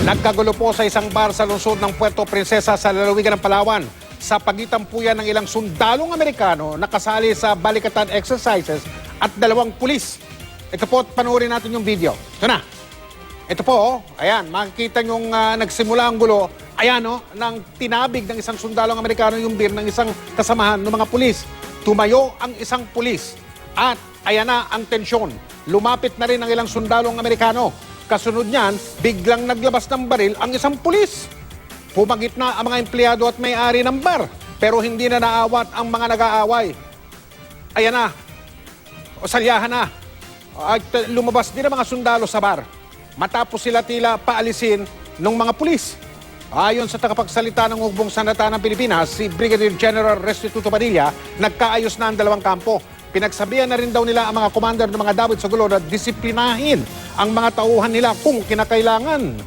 Nagkagulo po sa isang bar sa lungsod ng Puerto Princesa sa lalawigan ng Palawan. Sa pagitan po yan ng ilang sundalong Amerikano na kasali sa balikatan exercises at dalawang pulis. Ito po, panoorin natin yung video. Ito na. Ito po, ayan, makikita yung nagsimula ang gulo. Ayan, nang tinabig ng isang sundalong Amerikano yung beer ng isang kasamahan ng mga pulis. Tumayo ang isang pulis at ayan na ang tensyon. Lumapit na rin ang ilang sundalong Amerikano. Kasunod niyan, biglang naglabas ng baril ang isang pulis. Pumagit na ang mga empleyado at may-ari ng bar. Pero hindi na naawat ang mga nag-aaway. Ayan na. O salyahan na. At lumabas din ang mga sundalo sa bar. Matapos sila tila paalisin ng mga pulis. Ayon sa tagapagsalita ng Hukbong Sandatahang ng Pilipinas, si Brigadier General Restituto Padilla, nagkaayos na ang dalawang kampo. Pinagsabihan na rin daw nila ang mga commander ng mga dawit sa gulo na disiplinahin ang mga tauhan nila kung kinakailangan.